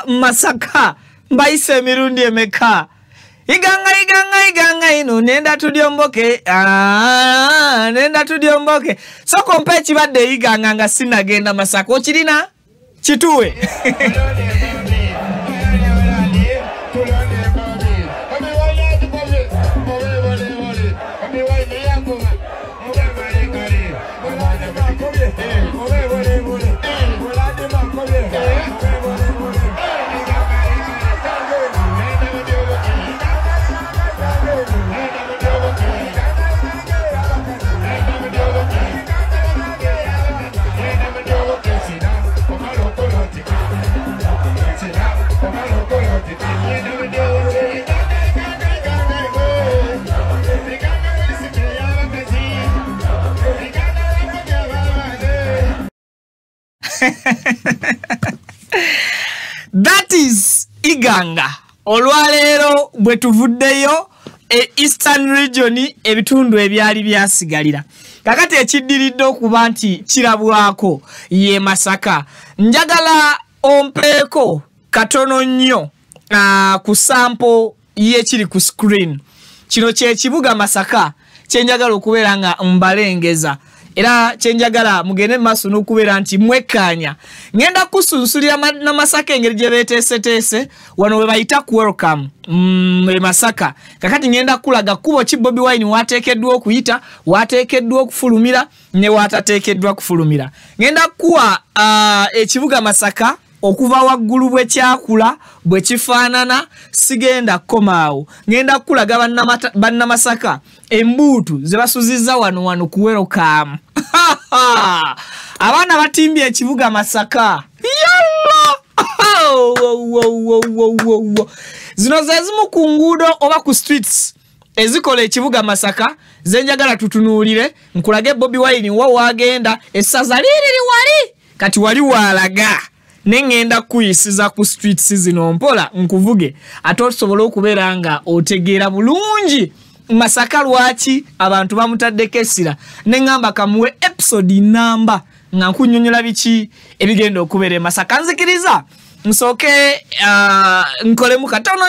Masaka mbaise mirundi emeka iganga ino nenda tudiomboke so kompe chibadde iganga nga sinagenda Masaka okirina kituwe That is iganga olwalero bwe tuvuddeyo Eastern region ebitundu ebyali byasigalira kakati ekiddiridde okuba nti kirabwako ye Masaka njagala ompeeko katono nnyo ku sample ye kiri ku screen kino kye kibuga Masaka kyenjagala okubeera nga mbalengeza era kyenjagala mugende maso n'okubeera nti mwekkaanya ngenda kusunsulira na Masaka engeri gye beeteeseteese wano we bayita welcome Masaka kakati ngenda kulaga kubo ki Bobi Wine wateekeddwa okuyita wateekeddwa okufulumira ne watateekeddwa kufulumira ngenda kuwa ekibuga Masaka okuva waggulu bwe kyakula bwe kifaanana sigenda komaawo ngenda kulaga banna Masaka embuutu ze basuzizza wano ku welcome abaana batimbye ekibuga Masaka yalla zino ze zimu ku nguudo oba ku streets ezikola ekibuga Masaka zenjagala tutunuulire nkulage Bobi Wine wa wagenda essaza liriri wali kati wali walaga nengenda kuyisiza ku streets zino mpola nkuvuge ate osobola okubeera nga otegeera bulungi Masaka lwaki abantu bamutaddeko essira nengamba kamuwe episode namba nga nkunyonyola biki ebigenda okubeera Masaka nzikiriza nsooke nkolemu katono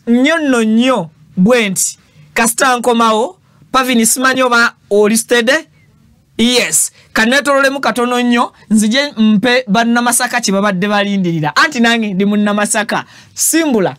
nnyo bwenti kasita nkomawo Pavini simanyi oba olistede yes kanetololemu katono nnyo nzije mpe banna Masaka kibabadde balindirira anti nange ndi munna Masaka simbula.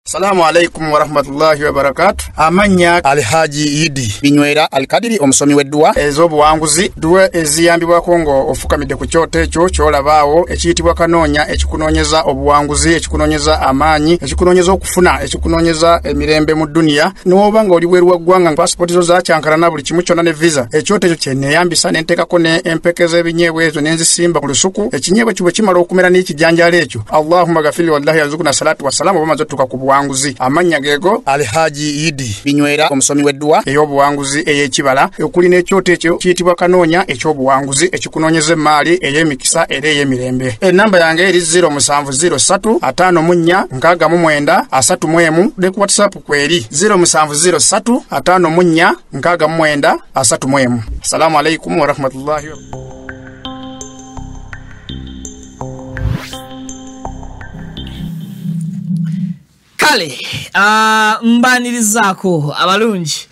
Assalamu alaikum wa rahmatullahi wa barakatuh. Amanya Alhaji Idi Binywera Alkadiri omusomi weddwa ez'obuwanguzi duwe eziyambibwa Kongo ofukamidde ku kyoto ekyo kyolabaawo ekiyitibwa kanoonya ekikunoonyeza obuwanguzi ekikunoonyeza amaanyi ekikunoonyeza okufuna ekikunoonyeza emirembe mu dunia n'oba nga oli bweru wa ggwanga passport zo zakyankalana buli kimu kyonna ne visa ekyoto ekyo kye neeyambisa ne nteekako ne empeke z'ebinyeebwa ezo ne nzisimba ku lusuku ekinyeebwa kibwe kimala okumera n'ekijanjaalo ekyo Allahumma gafiri wallahi yazukuna salatu wassalamu oba maze tuka ku buwanguzi amanya gego Alhaji Idi Binywera omusomi weddwa ey'obuwanguzi ey'ekibala okuli n'ekyoto ekyo kiyitibwa kanoonya eky'obuwanguzi ekikunoonyeza emaali ey'emikisa era ey'emirembe enamba yange eri 0703 54 69 31 ne ku WhatsApp kweri 0703 54 69 31. Assalamu alaikum wa rahmatullahi wa barakatuh. Kale mbanirizaako abalungi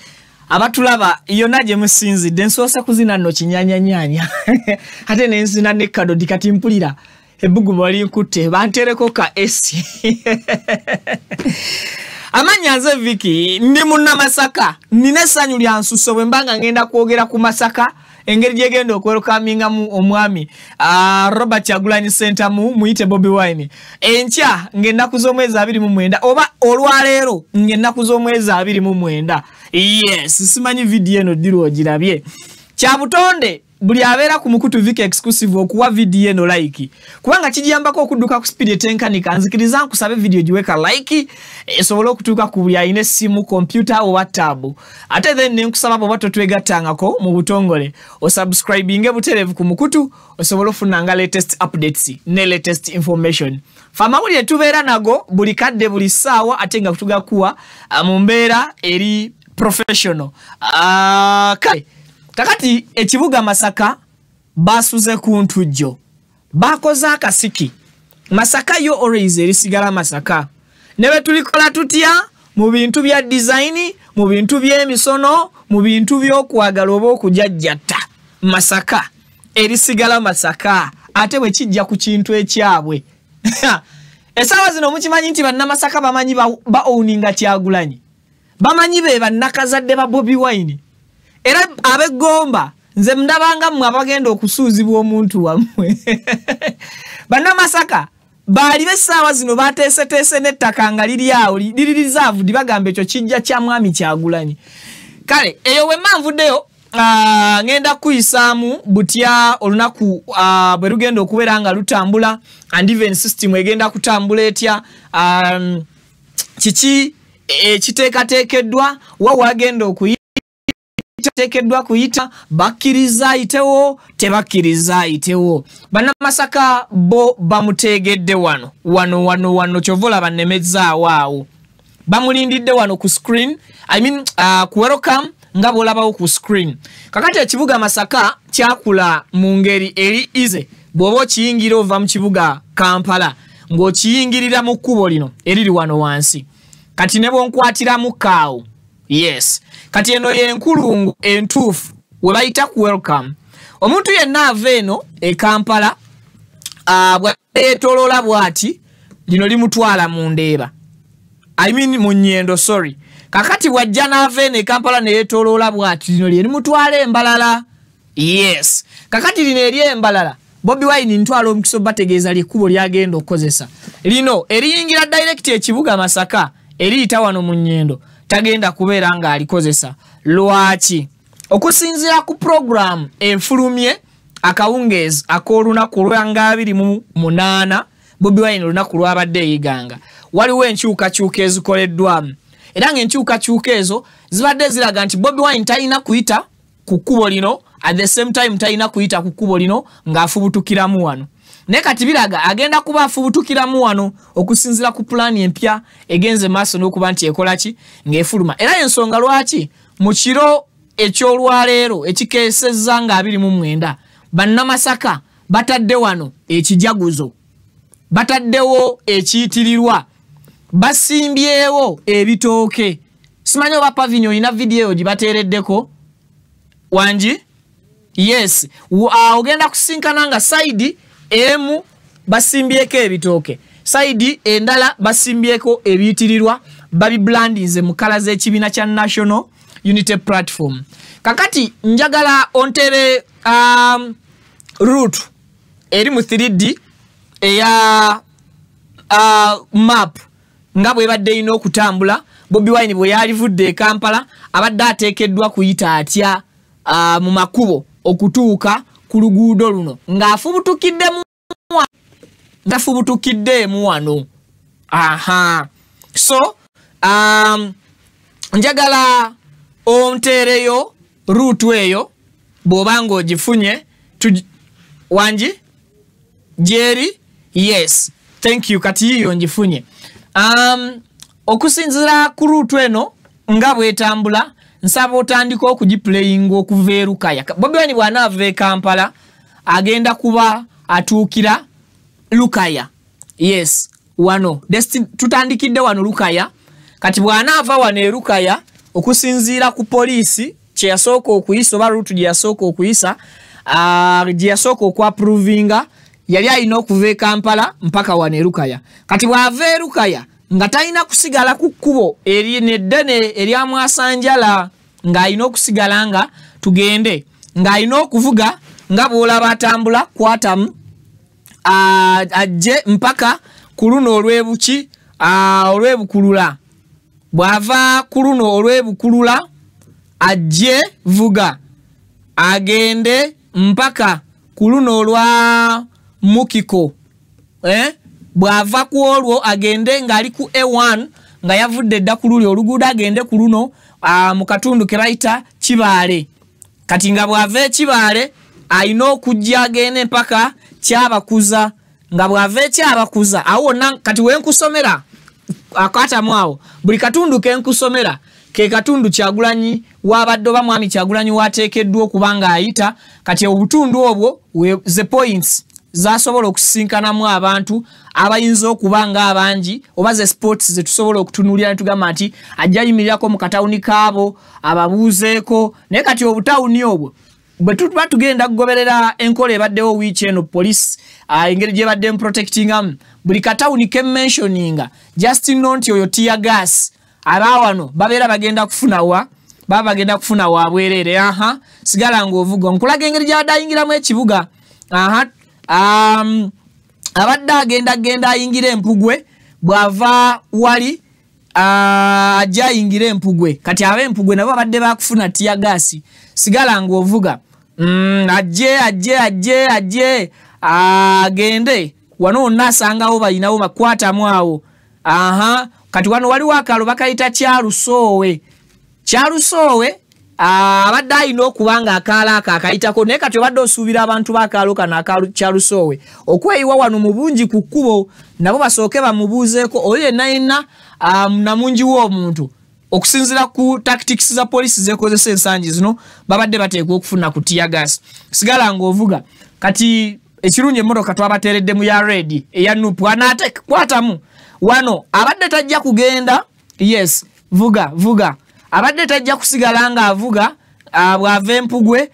abatulaba yonna gye musinzidde nsoose kuzina nno kinyanyanyanya ate nenzina ne kadodi kati mpulira ebbugumu walinkutte bantereko ka esi amanya nze Viki ndi munna Masaka nina essanyu lya nsusso bwe mbanga ngenda kwogera ku Masaka engeri gyegenda okwerukaminga mu omwami Robert Kyagulanyi Center muyite Bobi Wine enkya ng'ennaku z'omwezi 29 oba olwaleero ng'ennaku z'omwezi 29. Yes, simanyi video eno ddiru ogirabye. Kya butonde buli abeera ku Mukutu Vik exclusive okuwa video eno like kubanga kijiyambako okudduka ku speed etenkanika. Nzikiriza nkusabe video giweka like esobola okutuuka ku buli ayina essimu computer oba tab. Ate then nenkusaba bw'oba totwegattangako mu butongole osubscribinge butereevu ku Mukutu osobola ofunanga latest updates ne latest information. Famawulire tubeera nago buli kadde buli ssaawa ate nga tugakuwa mu mbeera eri professional. Kale kakati ekibuga Masaka basuze ku ntujjo bakoze akasiki Masaka yo always erisigala Masaka nebe tulikola tutya mu bintu bya design mu bintu by'emisono mu bintu by'okwagala oba okujajjata Masaka erisigala Masaka ate bwe kijja ku kintu ekyabwe. Esawa zino mukimanyi nti banna Masaka bamanyi ba owninga Kyagulanyi bamanyi be bannakazadde ba Bobi Wine era abegomba nze mndabanga mmwe abagenda okusuuzibwa omuntu wammwe. Banna Masaka bali b'essaawa zino bateeseteese n'ettaka nga liri awo liri reserved bagamba ekyo kijja kya mwami Kyagulanyi. Kale eyo we manvuddeyo ngenda kuyisaamu butya olunaku bwe lugenda okubeera nga lutambula and even system egenda kutambula etya kiki ekiteekateekeddwa wa wagenda tekedwa kuyita bakkiriza itewo tebakkiriza itewo. Banna Masaka bo bamutegedde wano kyovola bannemezza waawo bamulindidde wano ku screen ku welcome nga bolabawo ku screen. Kakati ekibuga Masaka kyakula mu ngeri eri ize bw'oba okiyingira ova mu kibuga Kampala ng'okiyingirira mu kkubo lino eriri wano wansi kati ne bwonkwatiramu kaawo. Yes, kati eno yenkulungu entuufu we bayita ku welcome. Omuntu yenna ava eno e Kampala bw'etoloola bw'ati lino limutwala mu ndeeba mu nnyendo sorry. Kakati bw'ajja n'ava eno e Kampala ne yeetoloola bw'ati lino lye limutwala Embalala. Yes, kakati lino eri Embalala Bobi Wine ntwala omukiso bategeeza ly'ekkubo lyagenda okukozesa lino eriyingira direct ekibuga Masaka eriyita wano mu nnyendo tagenda kubeera nga alikozesa. Lwaki? Okusinziira ku program enfulumye akawungeezi ak'olunaku lwa 28 Bobi Wine olunaku lwabadde eyiganga waliwo enkyukakyuka ezikoleddwamu era ng'enkyukakyuka ezo zibadde ziraga nti Bobi Wine talina kuyita ku kkubo lino at the same time talina kuyita ku kkubo lino ng'afubutukiramu wano. Ne kati biraga agenda kuba afubutukiramu wano okusinzira ku plani empya egenze maaso n'okuba nti ekola ki ng'efuluma. Era ensonga lwaki mu kiro eky'olwaleero ekikeesezza nga 29 banna Masaka batadde wano ekijaguzo bataddewo ekiyitirirwa basimbyewo ebitooke. Simanyi oba Pavinyo ina video gibateereddeko wangi. Yes, ogenda kusinkana nga side emu basimbyeko ebitooke side endala basimbyeko ebiyitirirwa babi brandinze mu kala z'ekibiina kya National Unity Platform. Kakati njagala ontere route eri mu 3D eya map nga bwe badde ino okutambula Bobi Wine bwe yalivudde e Kampala abadde ateekeddwa kuyita atya mu makubo okutuuka ku luguudo luno ng'afubutukiddemu wano. Aha, so njagala ontereyo route eyo bw'oba ng'ogifunye wangi Jerry. Yes, thank you, kati yiyo ngifunye. Okusinzira ku route eno nga bwetambula nsaba otandika okugiplaying okuva e Lukaya. Bobi Wine bw'anaava e Kampala agenda kuba atuukira Lukaya. Yes, wano tutandikidde wano Lukaya. Kati bw'anaava wano e Lukaya okusinziira ku poliisi kye yasooka okuyisa oba route gye yasooka okuyisa gye yasooka okwaprovinga yali alina okuva e Kampala mpaka wano e Lukaya. Kati bw'ava e Lukaya nga talina kusigala ku kkubo eri neddene erya Mwasanjala ng'alina okusigala nga tugende ng'alina okuvuga nga bw'olaba atambula kwatamu ajje mpaka ku luno olw'ebuki olw'ebukulula bw'ava ku luno olw'ebukulula ajje vuga agende mpaka ku luno olwa Mukiko bw'ava ku olwo agende ng'ali ku A1 nga yavudde dda ku luli oluguudo agende ku luno mu katundu ke bayita Kibaale kati nga bw'ava Kibaale ayina okujja agende mpaka Kyabakuza nga bw'ava Kyabakuza awo kati wenkusomera akwatamu awo buli katundu ke nkusomera ke katundu Kyagulanyi wabadde oba mwami Kyagulanyi wateekeddwa okuba ng'ayita kati obutundu obwo the points zasobola okusisinkanamu abantu abayinza okuba nga abangi oba ze sports ze tusobola okutunuulira ne tugamba nti ajja yimirirako mu katawuni kaabo ababuuzeeko naye kati obutawuni obwo bwe tuba tugenda kugoberera enkola ebaddewo wiiki eno police engeri gye badde protectingamu buli katawuni ke mentioninga just know nti oyo tear gas abawano babeera bagenda kufuna wabwerere sigala ng'ovuga nkulaga engeri gy'abadde ayingiramu ekibuga abadde agenda ayingira Empugwe bw'ava wali ajja ayingira Empugwe kati ab'Empugwe nabo badde bakufuna tear gas sigala ng'ovuga ajje agende wano nasangawo bayinawo bakwatamu awo kati wano waliwo akalo bakayita Kyalusoowe abadde ayina okuba nga akaalo ako akayitako naye kati obadde osuubira abantu b'akaalo kano Kyalusoowe okweyiwa wano mu bungi ku kkubo nabo basooke bamubuuzeeko oyo yenna namungi w'omuntu okusinzira ku tactics za police zekozesa ensangi zino babadde bateekwa okufuna ku tear gas sigala ng'ovuga kati ekirungi emmotoka twabateeredde mu ya red eya nupu anaate kwatamu wano abadde tajja kugenda yes vuga abadde tajja kusigala nga avuga bw'ava Empugwe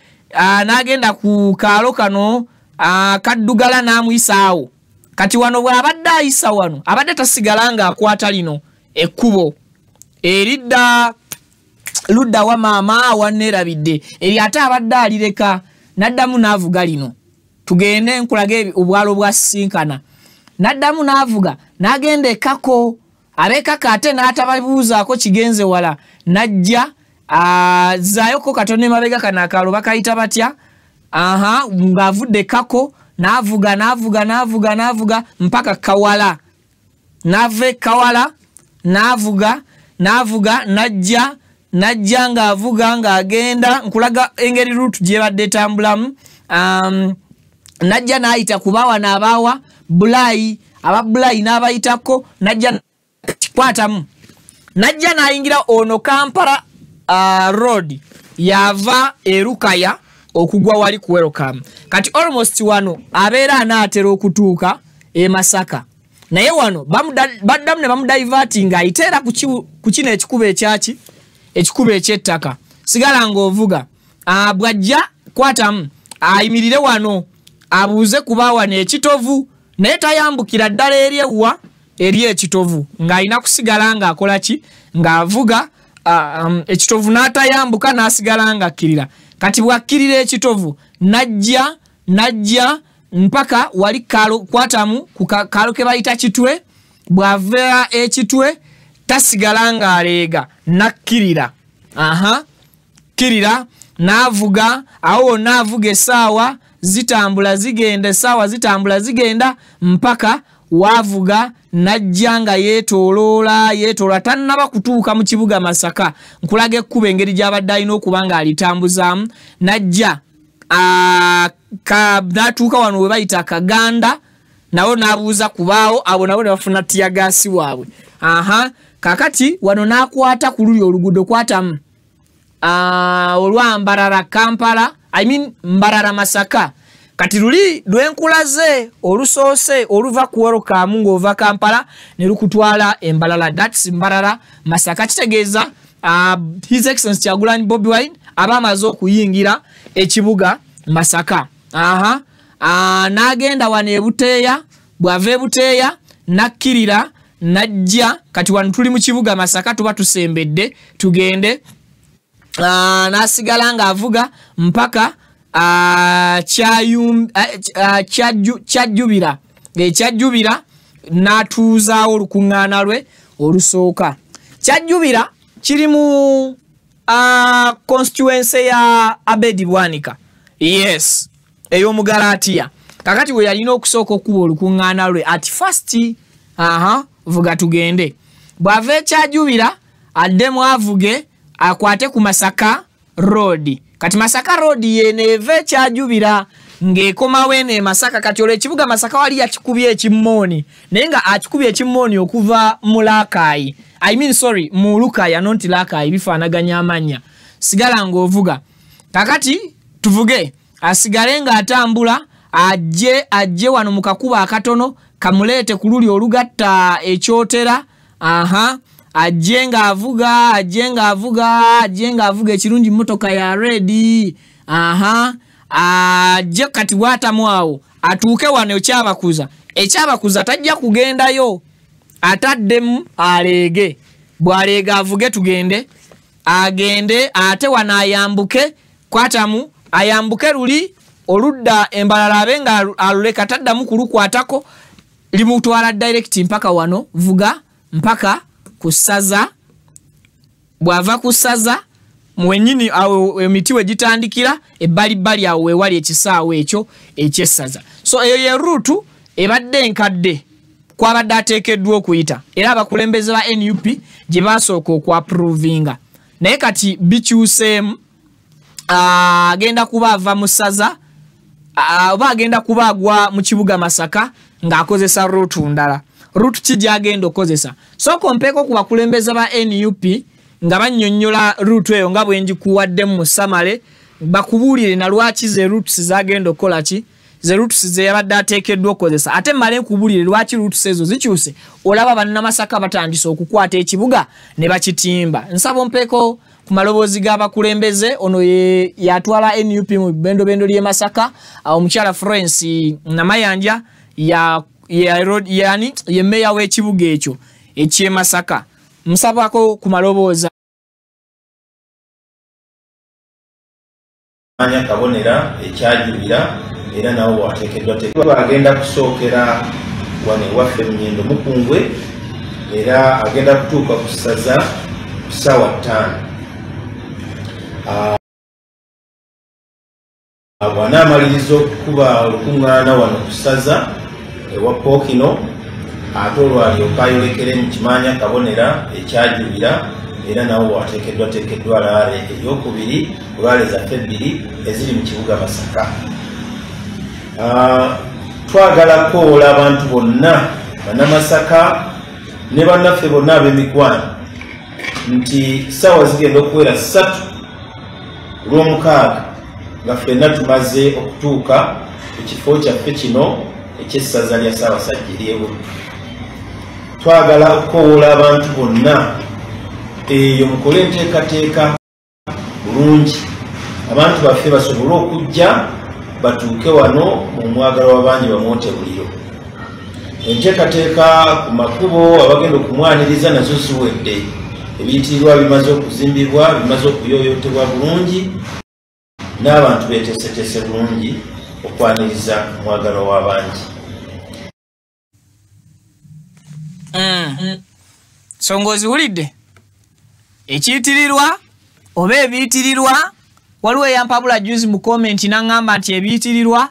n'agenda ku kaalo kano kaddugala n'amuyisaawo kati wano bw'abadde ayisa wano abadde tasigala nga akwata lino ekkubo eridda ludda wa maama awanneerabidde eri ate abadde alireka n'addamu n'avuga lino tugende nkulaga obwalo bwasisinkana n'addamu n'avuga n'agenda ekako ab'ekaka ate n'atababuuzaako kigenze wala n'ajja zaayoko katono emabega kano akaalo bakayita batya ng'avudde ekako n'avuga mpaka Kawala n'ava Kawala n'avuga najja ng'avuga ng'agenda nkulaga engeri ruutu gye badde etambulamu najja n'ayita kubawa n'abaawa Bulayi aba Bulayi n'abayitako najja kwatamu najja n'ayingira ono Kampala road yava Erukaya okugwa wali ku Welcome kati almost wano abeera anaatera okutuuka Masaka naye wano baddamu ne bamudivertinga ayiteera ku kino ekikubo eky'ettaka sigala ng'ovuga bw'ajja kwatamu ayimirire wano abuuze kuba wano ekitovu naye tayambukira ddala eri ekitovu ng'alina kusigala ng'akola ki ng'avuga ekitovu n'atayambuka n'asigala ng'akkirira kati bw'akkirira ekitovu najja mpaka wali kwatamu ku kaalo ke bayita Kitwe bw'ava ekitwe tasigala ng'aleega nakkirira kirira n'avuga awo n'avuga essaawa zitambula zigenda mpaka wavuga najja nga yeetooloola tannaba kutuuka mu kibuga Masaka nkulaga ekkuba engeri gy'abadde alina okuba ng'alitambuzaamu najja n'atuuka wano we bayita Kaganda nawo n'abuuza kubaawo abo nabo ne bafuna tear gas waabwe kakati wano n'akwata ku luli oluguudo kwatamu olwa Mbarara Kampala Mbarara Masaka kati luli lwenkulaze olusoose oluva ku Welcome ng'ova Kampala ne lukutwala Mbarara that's Mbarara Masaka kitegeeza His Excellency Kyagulanyi Bobi Wine aba amaze okuyingira ekibuga Masaka n'agenda wano Ebuteeya bw'ava Ebuteeya nakkirira najja kati wano tuli mu kibuga Masaka tuba tusembedde tugende n'asigala ng'avuga mpaka kyajjubira ekyajjubira n'atuuzaawo olukuŋŋaana lwe olusooka. Kyajjubira kiri mu constituency ya Abedi Bwanika, yes, ey'Omugalaatiya. Kakati we yalina okusooka okuba olukuŋŋaana lwe at first vuga tugende, bw'ava ekyajjubira addemu avuge akwate ku Masaka Road. Kati Masaka Road yeneeva ekyajjubira ng'ekomawo eno e Masaka. Kati olwo ekibuga Masaka wali yakikubye ekimmooni, naye nga akikubye ekimmooni okuva mu Lakayi, mu Lukaya, not Lakayi, bifaanaganya amannya. Sigala ng'ovuga. Kakati tuvuge asigale ng'atambula ajje wano mu kakuba akatono kamuleete ku luli olugatta ekyotera. Ajje ng'avuga ekirungi mmotoka ya ready. Ajje kati bw'atamu awo atuuke wano ekyabakuza tajja kugendayo, ataddemu aleege. Bw'aleega avuge tugende, agende ate wano ayambuke kwatamu, ayambuke luli oludda embalala abe nga aluleka taddamu kulukwatako, limutwala direct mpaka wano vuga mpaka ku ssaza. Bw'ava ku ssaza mwennyini awo emiti we gitandikira ebbalibbali awo wewali ekisaawe ekyo ekyessaza. So eyo ye ruutu ebadde enkadde kwabadde ateekeddwa okuyita, era abakulembeze ba NUP gye basooka okwaprovinga. Naye kati bikyuseemu, agenda kuba ava mu ssaza oba agenda kuba agwa mu kibuga Masaka ng'akozesa ruutu ndala. Ruutu ki gy'agenda okozesa? Sooka ompeeko ku bakulembeze ba NUP nga bannyonnyola ruutu eyo nga bwe ngikuwaddemu mu samale, bakubuulire na lwaki ze ruutu zagenda okukola ki, ze ruutu ze yabadde ateekeddwa okukozesa. Ate mmale nkubuulire lwaki ruutu ezo zikyuse. Olaba bannamasaka batandise okukwata ekibuga ne bakitimba. Nsaba ompeeko ku maloboozi g'abakulembeze. Ono yatwala NUP mu bendobendo ly'e Masaka, omukyala Florence Namayanja ye meya w'ekibuga ekyo eky'e Masaka. Nsabako ku maloboozi. Anya kabonera ekyajjubira era nawo wateekeddwa agenda kusookera wane waffe Mnyendo Mukungwe, era agenda kutuuka ku ssaza ku ssaawa 5. Bw'anaamaliriza okukuba olukuŋŋaana wano ku ssaza ewa Pookino, ate olwo alyoka ayolekere mu Kimanya kabonera ekyajjubira, era nawo wateekeddwa laale ey'okubiri olwale zaffe 2 eziri mu kibuga Masaka. Twagala koola abantu bonna bannamasaka ne bannaffe bonna ab'emikwano nti ssaawa zigenda okuwera 3 olw'omukaaga nga ffenna tumaze okutuuka ku kifo kyaffe kino eky'essaza lya Ssaabasajja ery'Ebuntu. Twagala okukoola abantu bonna eyo mukole enteekateeka bulungi, abantu baffe basobole okujja batuuke wano mu mwagalo w'abangi bamwote buliro. Enteekateeka ku makubo abagenda okumwaniriza nazo ziwedde, ebiyitirirwa bimaze okuzimbibwa, bimaze okuyooyootebwa bulungi, n'abantu beeteeseteese bulungi okwaniriza omwagalo w'abangi. Songozi wulidde ekiyitirirwa oba ebiyitirirwa. Waliwo eyampabula juzi mu komenti n'aŋŋamba nti ebiyitirirwa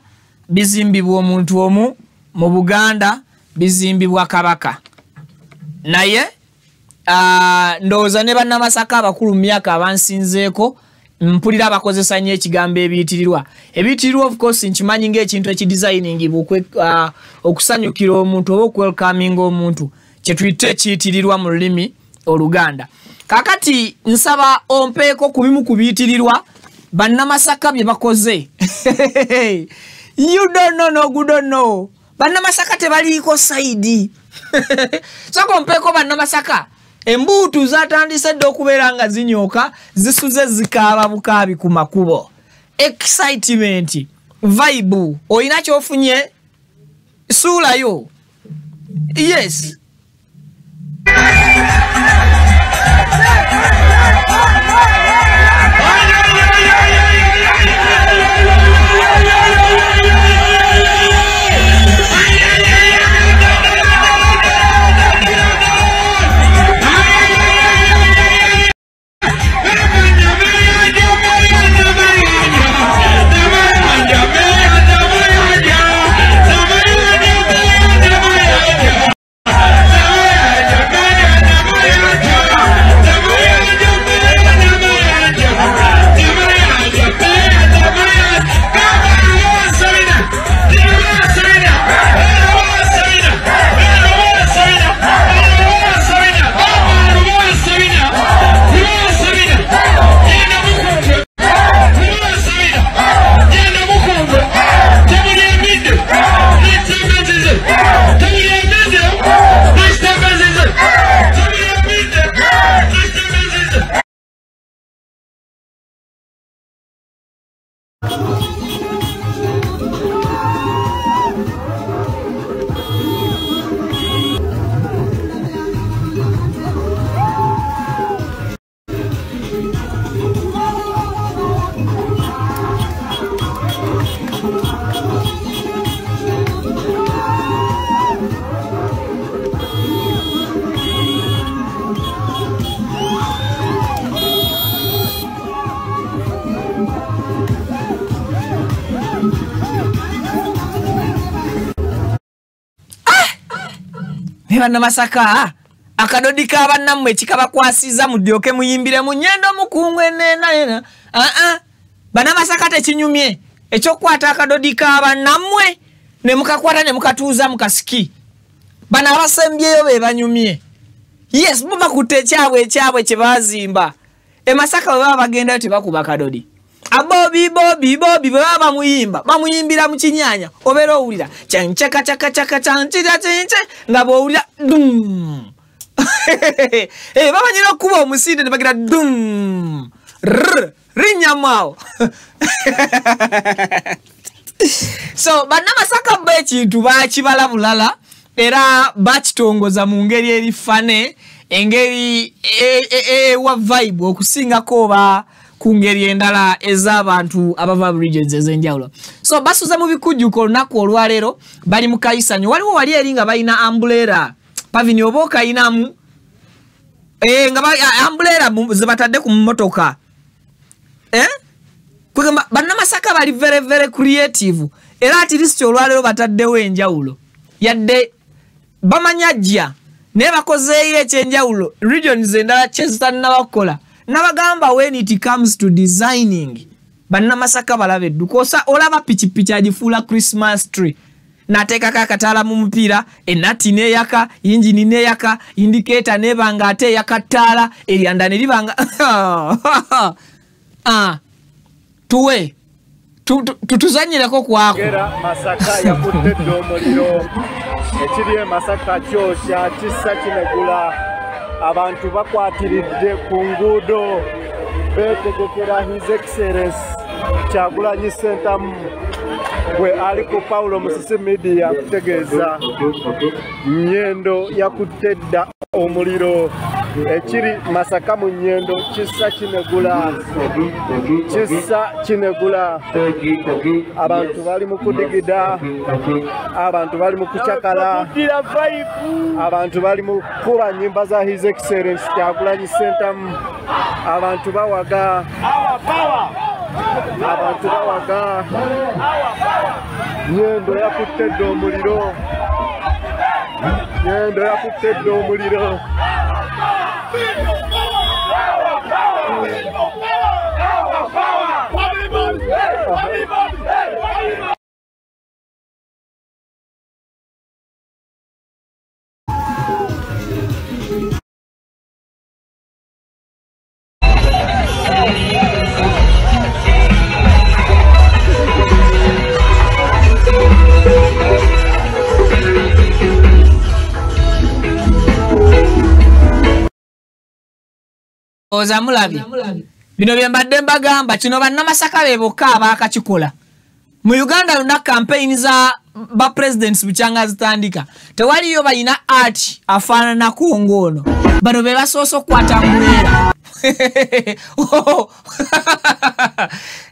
bizimbibwa omuntu omu mu Buganda, bizimbibwa Kabaka. Naye ndowooza ne bannamasaka abakulu mu myaka abansinzeeko mpulira bakozesa nnyo ekigambo ebiyitirirwa. Ebiyitirirwa of course nkimanyi ng'ekintu ekidizayiningibwa okusanyukira omuntu oba okwelkaminga omuntu, kye tuyita ekiyitirirwa mu lulimi Oluganda. Kakati nsaba ompeeko ku bimu ku biyitirirwa bannamasaka bye bakoze. You don't know no good don't know. Bannamasaka tebaliiko saidi. Soko ompeeko bannamasaka embuutu zatandise dde okubeera nga zinyooka, zisuze zikaaba bukaabi ku makubo. Excitement, vibe, oyina kyofunye suulayo. Yes. Bana Masaka akadodi k'abannammwe kikabakwasiza mudyoke muyimbire mu nnyendo mukungwe nena bana Masaka tekinyumye ekyokwata akadodi k'abannammwe ne mukakwata ne mukatuuza mukasiki bana abasembyeyo be banyumye yes muba kutekyabwe kye bazimba Masaka baba bagenda tebakuba kadodi abobi baba bamuyimbira mu kinyanya obero owulira chanchaka chanchira nga bowulira dum baba nyina kuba omusinde ne bagira dum rinyamao so bana Masaka be kintu bakibala bulala era bakitongoza mu ngeri erifane engeri wa vibe okusinga koba kungeri endala ez'abantu abava regions ezenjawulo so basuza mu bikujjuko lunaku olwaleero bali mu kayisanyo waliwo wali eringa balina umbrella pavini oboka inamu nga umbrella zebatadde ku mmotoka kwegamba banna Masaka bali very very creative era at least olwaleero bataddewo enjawulo yadde bamanyajja ne bakozeeyo ekyenjawulo regions endala kyezitannaba nabagamba when it comes to designing banna Masaka balabe dukosa olaba pichipichi ajifuula Christmas tree nateekako akataala mu mupiira enati neyaka engine neyaka indicator nebanga ate yakataala eryanda ne libanga tuwe tutuzanyireko kwako Masaka yakuttedde omuliro ekiri Masaka kyosya kissa kinegula abantu bakwatiridde ku nguudo betegekera His Excellence Kyagulanyi Ssentamu bwe ali ku Paulo Musisi Media kutegeeza Nnyendo yakuttedda omuliro ekiri Masaka mu Nnyendo kissa kinegula abantu bali mu kudigida abantu bali mu kucakala abantu bali mu kuba nnyimba za His Excellence Kyagulanyi Ssentamu abantu bawaga Nnyendo yakuttedde omuliro Ozamulabi bino byembadde mbagamba kino banna Masaka beboka abakakikola mu Uganda luna campaign za ba presidents bukyanga zitandika tewaliyo balina art afaanana kongono bano be basoso kwata mulera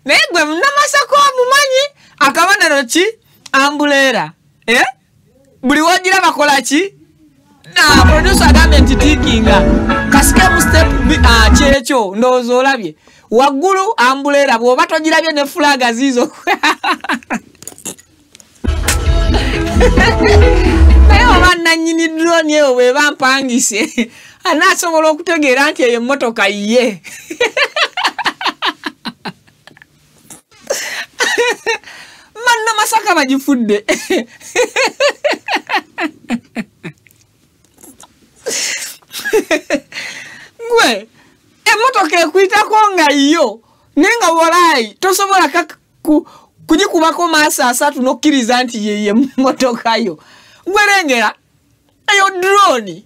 negwe munna Masaka omumanyi akabonero ki ambulera buli wogira bakola ki na producer agambye tikinga kasike mu step kyekyo ndowooza olabye waggulu ambulera bw'oba togirabye ne flaga zizo naye oba nannyini drone eyo bwe bampangise anaasobola okutegeera nti eyo emmotoka ye manna Masaka bagifudde gwe emotoka ekwitako nga yo nenga walayi tosobola kugikubako maaso asatu nokkiriza nti yeye motoka yo gwerengera eyo drone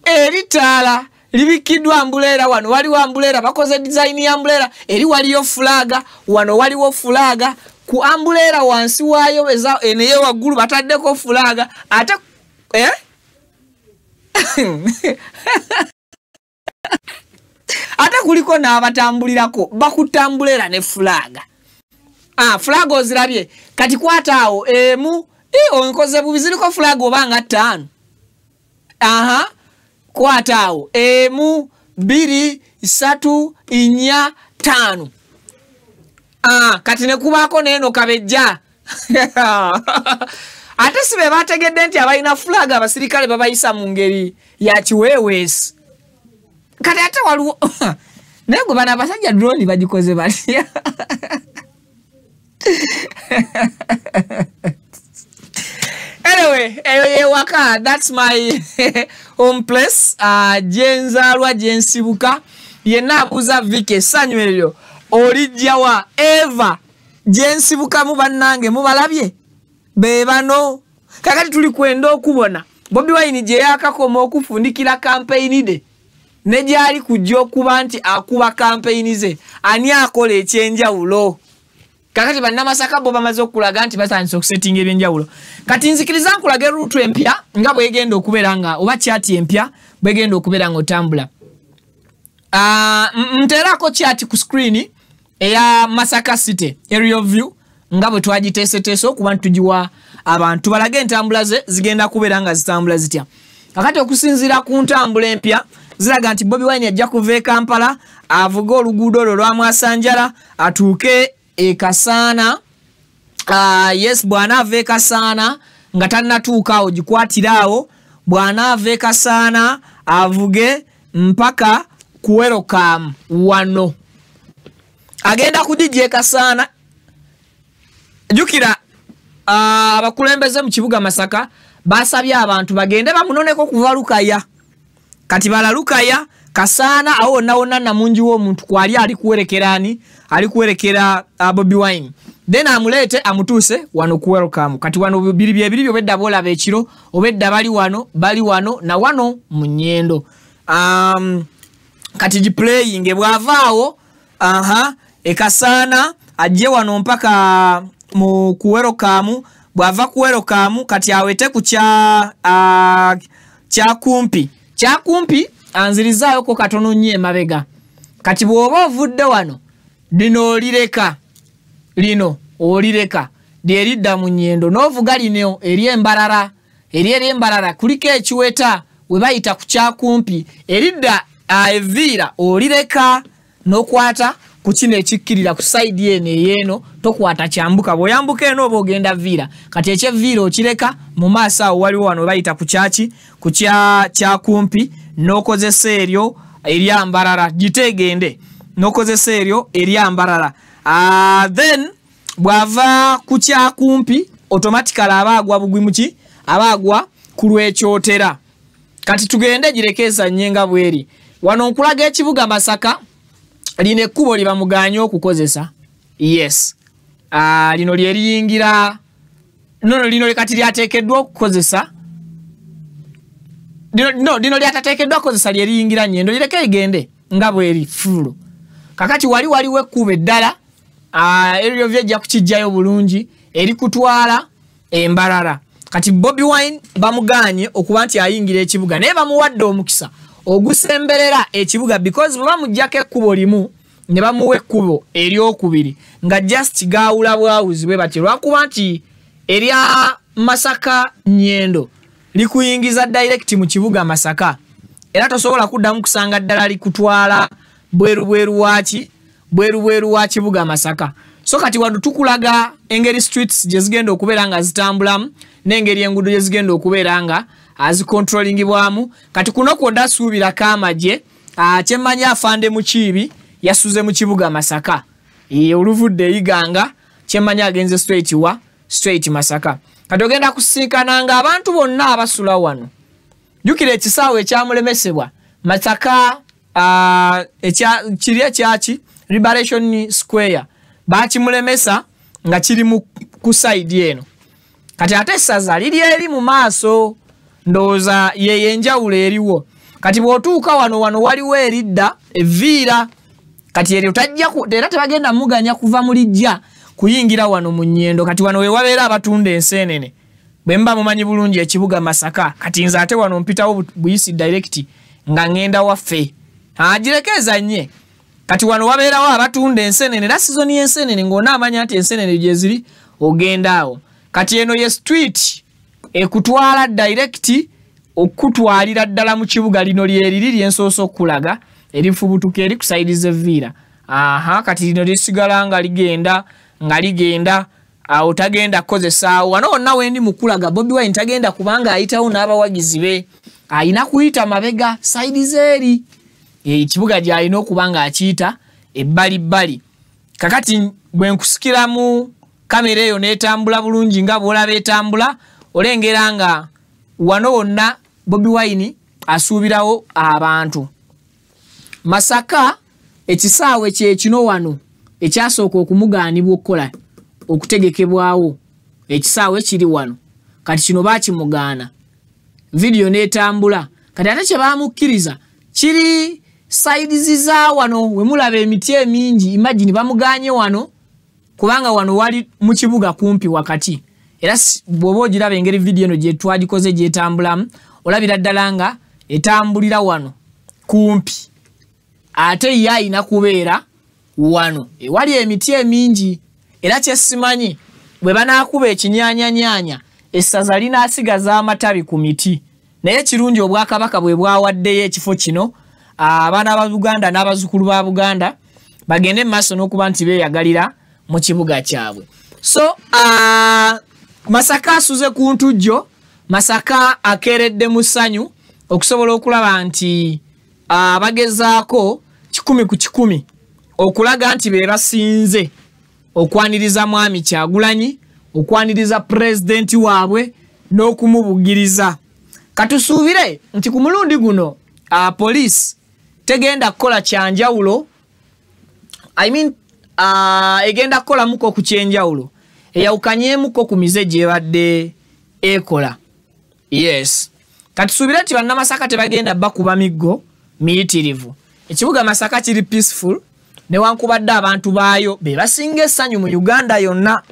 eritaala libikiddwa ambulera wano waliwo ambulera bakoze design ya ambulera eri waliyo flaga wano waliwo flaga ku ambulera wansi waayo eneyo waggulu bataddeko flaga ate ate kuliko n'abatambulirako bakutambulera ne flaga flaga ozirabye kati kwataawo emu onkoze bubi ziriko flaga obanga 5 kwataawo emu 2 3 4 5 kati ne kubaako neeno kabejja ate sibe bategedde nti abalina flag abasirikale babayisa mu ngeri ya kiweweesi kati ate waliwo naye gwe bano abasajja drone bagikoze batya anyway waka that's my home place jenzalwa jensibuka yenna abuuza Vicky essanyu eryo olijjawa eva jensibuka mu bannange mubalabye be bano kakati tuli kwenda okubona Bobi Wine gye yakakoma okufundikira campaign de ne gyali kujja okuba nti akuba campaign ze ani akola ekyenjawulo kakati bannamasaka bo bamaze okulaga nti batandise okusettinga ebyenjawulo kati nzikiriza nkulaga route empya nga bwegenda okubeera nga oba chat empya bwegenda okubeera nga otambula nterako chat ku screen eya Masaka City area view nga bwe twagiteeseteese okuba ntugiwa abantu balage entambula ze zigenda kubeera nga zitambula zitya kakati okusinziira ku ntambula empya ziraga nti Bobi Wine ajja kuva e Kampala avuga oluguudo olwo lwa Mwasanjala atuuke e Kasaana yes bwana ava e Kasaana nga tannatuuka awo gikwatirawo bwana ava e Kasaana avuge mpaka ku Welcome wano agenda kudijja e Kasaana jukira abakulembeze mu kibuga Masaka basabye abantu bagende bamunoneko kuva Lukaya kati bala Lukaya Kasaana awo nawona namunji wo muntu kwali ali kuwerekerani ali kuwerekera Bobi Wine then amulete amutuse wano ku Welcome kati wano bibiri obedda bola bekiro obedda bali wano na wano munyendo kati playing bwavaawo e Kasaana ajje wano mpaka mu ku Welcome bwava ku Welcome kati awete ku kya kumpi anzirizayo ko katono nnyo emabega kati bw'oba ovudde wano lino olireka lyeridda mu nnyendo n'ovuga lino eri embarara kuliko ekiweta we bayita ku kyakumpi eridda eviira olireka n'okwata ku kino ekikkirira ku side yeeno tokwata kyambuka bw'oyambuka eno oba ogenda viira kati ekyeviira okireka mu maaso awo waliwo wano bayita ku kyaki ku kyakumpi n'okozesa eryo eryambarara gitegende n'okozesa eryo eryambarara then bwava ku kyakumpi automatically abaagwa bugwimuki abaagwa ku lwekyotera kati tugende girekeza nyenga bweri wano nkulaga ekibuga Masaka lino ekkubo libamuganye okukozesa yes lino lyeriyingira lino kati lyateekeddwa okukozesa lino lyatateekeddwa okukozesa lyeriyingira nnyendo lireke ligende nga bweri fulu kakati waliwo ekkubo eddala eryo vyejja kukijjayo bulungi eri kutwala embarara kati Bobi Wine bamuganye okuba nti ayingira ekibuga naye bamuwadde omukisa ogusemberera ekibuga because baba mujjako ekkubo limu ne bamuwa ekkubo eryokubiri nga just gaawula bwawuzi bwe bati lwakuba nti erya Masaka nnyendo likuyingiza direct mu kibuga Masaka era tosobola kuddamu kusanga ddala likutwala bweru wa kibuga Masaka so kati wano tukulaga engeri streets gye zigenda okubeera nga zitambulamu n'engeri enguudo gye zigenda okubeera nga azicontrollingibwamu kati kuno kwonna suubirako amagye kyemmanya afande Mukiibi yasuze mu kibuga Masaka oluvudde eyiganga kyemmanya agenze straight Masaka kati ogenda kusinkananga abantu bonna abasula wano jukira ekisaawe ekyamulemesebwa Masaka kiri ekyaki Liberation Square bakimulemesa nga kiri ku side eno kati ate essaza liri eri mu maaso ndowooza yenjawulo eriwo kati bw'otuuka wano waliwo eridda eviira kati eryo era tebagenda muganya kuva mu lijja kuyingira wano mu nnyendo kati wano we wabeera abatunda enseenene bwe mba mumanyi bulungi ekibuga Masaka kati nze ate wano mpitawo buyisi direct nga ngenda waffe agirekeza nnye kati wano wabeerawo abatunda enseenene era sizoni y'enseenene ng'onaamanya nti enseenene gye ziri ogenda awo kati eno ye street ekutwala direct okutwalira ddala mu kibuga lino lyeriri lyensoosa okulaga erifubutuka eri ku side z'evviira kati lino lisigala nga ligenda awo tagenda kozesa wano nawe ndi mukulaga Bobi Wine tagenda kubanga ayitawo n'abawagizi be ayina kuyita mabega side zeri ekibuga gyalina okubanga akiyita ebbali kakati bwe nkusikira mu kamera eyo n'etambula bulungi nga bw'olaba etambula olengera nga wano wonna Bobi Wine asuubirawo abantu Masaka ekisaawe kye kino wano ekyasooka okumugaanibwa okukola okutegekebwawo ekisaawe kiri wano kati kino baakimugaana video n'etambula kati ate kye baamukkiriza kiri sides za wano we mulaba emiti emingi imagine bamuganye wano kubanga wano wali mu kibuga kumpi wakati era bw'oba ogiraba engeri video eno gye twagikoze gyetambulamu olabira ddala nga etambulira wano kumpi ate ye ayina kubeera wano wali emiti emingi era kyesimanyi bwe banaakuba ekinyaanyanyanya essaza linaasigaza amatabi ku miti naye kirungi obwakabaka bwe bwawaddeyo ekifo kino abaana ba Buganda n'abazzukulu ba Buganda bagende mu maaso n'okuba nti beeyagalira mu kibuga kyabwe so Masaka asuze ku ntujjo Masaka akeeredde mu ssanyu okusobola okulaba nti bagezaako 100 ku 100 okulaga nti be basinze okwaniriza mwami Kyagulanyi okwaniriza president waabwe n'okumubugiriza katusuubire nti ku mulundi guno police tegenda kukola kyanjawulo egenda kukola muko ku kyenjawulo eyawukanyeemuko ku mize gyebadde ekola yes katusuubire nti bannamasaka tebagenda bakuba miggo miyitirivu ekibuga Masaka kiri peaceful newankubadde abantu baayo be basinga essanyu mu Uganda yonna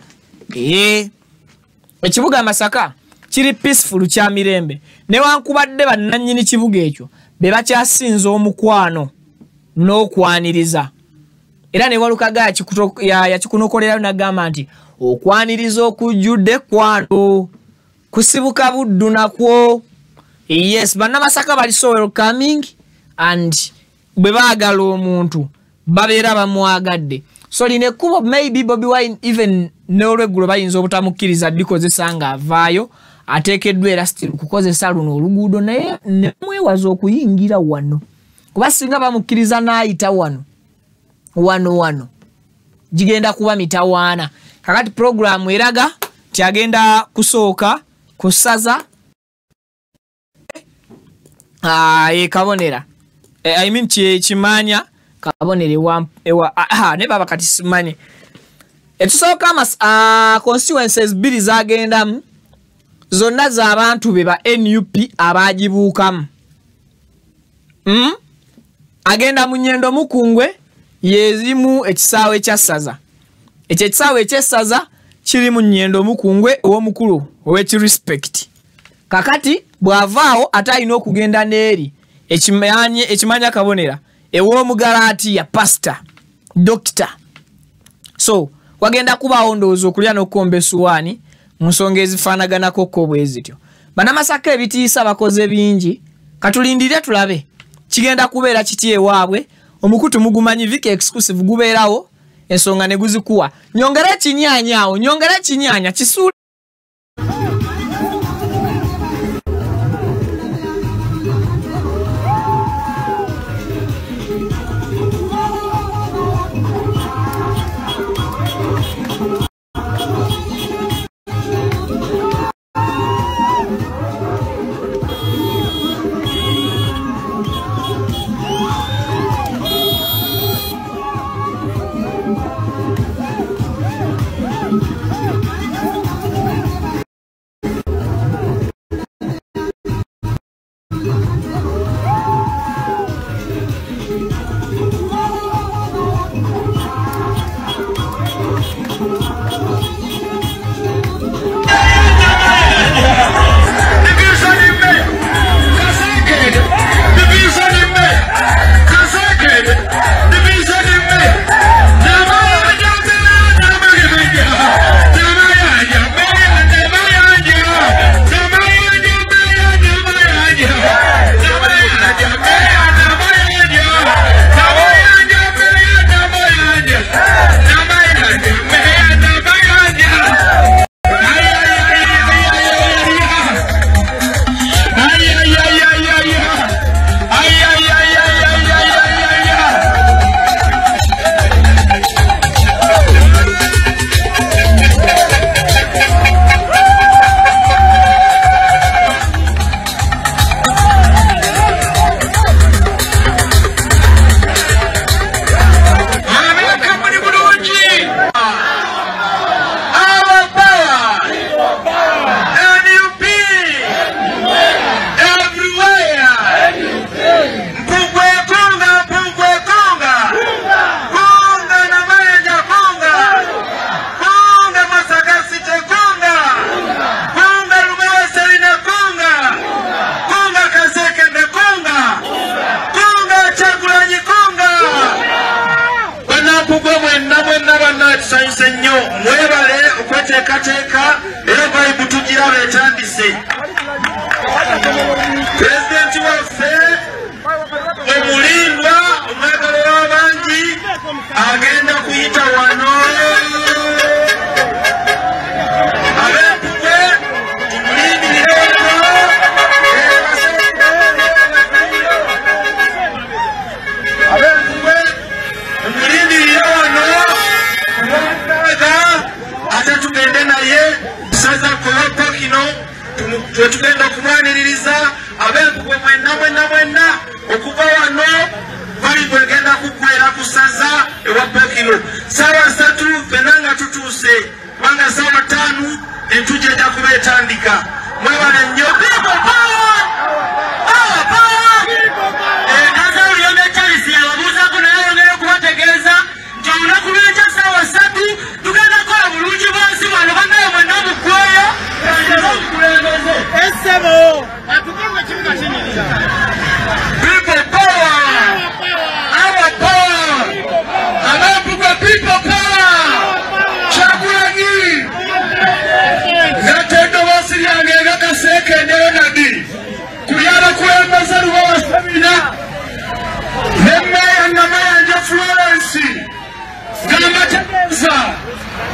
ekibuga Masaka kiri peaceful kya mirembe newankubadde bannannyini kibuga ekyo be bakyasinza omukwano n'okwaniriza era ne walukaga yakikunokolera n'agamba nti okwaniriza okujjudde kwano kusibuka buddu nakwo yes bannamasaka bali so welcoming and bwe baagala omuntu babeera bamwagadde so line kubo maybe Bobi Wine even n'olweggulo bayinza obutamukkiriza dikozesa nga avaayo ateekeddwa era still kukozesa luno oluguudo naye nemwewaza okuyingira wano kuba singa bamukkiriza n'ayita wano gigenda kuba mitawaana kakati programu eraga kyagenda kusooka kusaza kabonera I mean kimanya kabonere ne baba kati simanye etusooka constituencies biri zagendamu zonna z'abantu be ba NUP abagibuukamu agenda mu Nnyendo Mukungwe yezimu ekisaawe kyassaza ekyo ekisaawe ekyessaza kiri mu Nnyendo Mukungwe ow'omukulu ow'ekirespect kakati bw'avaawo ate alina okugenda n'eri ekimanya kabonera ew'omugalaati ya pastor doctor so wagenda kubaawo ndowooza okulya n'okukomba essuwaani mu nsonga ezifaanaganako ko bwe zityo bannamasaka ebitiisa bakoze bingi katulindire tulabe kigenda kubeera kiti ewaabwe omukutu mugumanyi vika exclusive gubeerawo ensonga ne guzikuwa nyongera ekinyaanya awo nyongera ekinyaanya kisuula tusanyuse nnyo mwebale okweteekateeka era vibe tugira betandise. Pulezidenti waffe omulindwa omwagalo w'abangi agenda kuyita wano. Ab'Empugwe tumulindirire wano. Ab'Empugwe tumulindirire wano. Ate tugende naye saza kulopa kino tugenda okumwaniririza. Ab'Empugwe mwenna okuva wano bali bwegenda kuggwera ku saza ewa Pokino. Ssaawa 3 ffenna nga tutuuse kubanga ssaawa 5 entujja ejja kuba etandika. Mwebale nnyo. Nazawulira Charles yababuuzaako naye yongera okubategeeza nti olunaku lw'enkya ssaawa 3 tugenda kukola bulungi bwansi wano bannaye mwenna omukweya essebo atukonga kibuga kinyiza. People power! Our power! Ab'Empugwe people power! Kyagulanyi! Gatendo basiryange nga Kaseke ne Ronadi kuyala kulembeza Lubowa Sabina ne Meya Namayanja Florence ng'amategeeza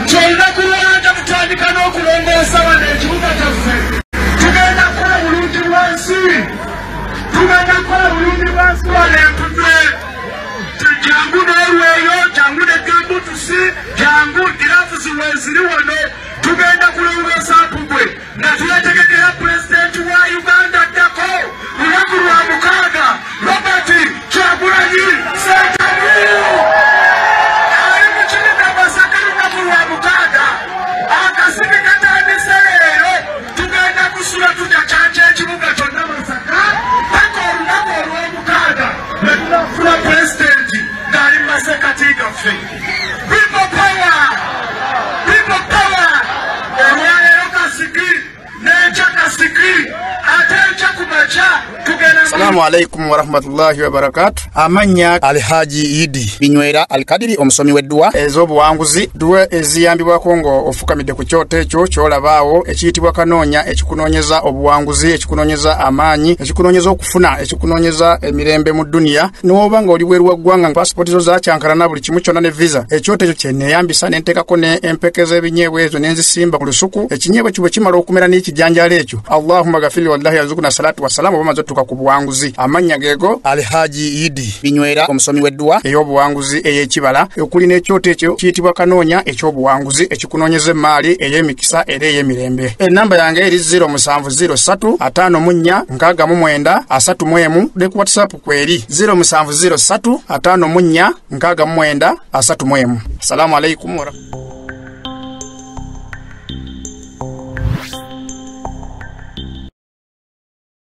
nti olunaku lwanja tutandika n'okulongoosa wano ekibuga kyaffe. Tugenda kukola bulungi bwansi. Tugenda kukola bulungi bwansi wano Empugwe. Jangu n'olweyo, jangu ne gambutusi, jangu girafusi weeziri wano. Tugenda kulongoosa Mpugwe nga twetegekera pulezidenti wa Uganda addako lunaku lwa 6 Robert Kyagulanyi Ssentamu. Ali mu kibiina Masaka lunaku lwa 6. Akasibi katandise leero. Tugenda kusula tujakyanca ekibuga kyonna Masaka paka olunaku olw'omukaaga lwe tunafuna pulezidenti ng'ali mu masekati gaffe. People power! People power! Olwaleero Kasiki n'enkya Kasiki ate enkya ku makya tugenda. Assalamu alaikum warahmatullahi wabarakatuh. Amanya Alhaji Idi Binywera Alkadiri omusomi w'eddwa ez'obuwanguzi ddwa eziyambibwako ng'ofukamidde ku kyoto ekyo ky'olabaawo ekiyitibwa kanoonya ekikunoonyeza obuwanguzi ekikunoonyeza amaanyi ekikunoonyeza okufuna ekikunoonyeza emirembe mu dduniya n'oba ng'oli bweru wa ggwanga pasipoti zo zakyankalana buli kimu kyonna ne visa. Ekyoto ekyo kye neeyambisa ne nteekako n'empeke z'ebinyeebwa ezo ne nzisimba ku lusuku. Ekinyeebwa kibwe kimala okumera n'ekijanjaalo ekyo Allahumma gafiri wallahi yazukuna salatu wassalamu oba maze tuka ku buwanguzi. Amanya geego Alhaji Idi Binywera omusomi w'eddwa ey'obuwanguzi ey'ekibala okuli n'ekyoto ekyo kiyitibwa kanoonya eky'obuwanguzi ekikunoonyeza emmaali ey'emikisa era ey'emirembe. Ennamba yange eri 0703 54 69 31 ne ku WhatsApp kweri 0703 54 69 31. Assalamu alaikum.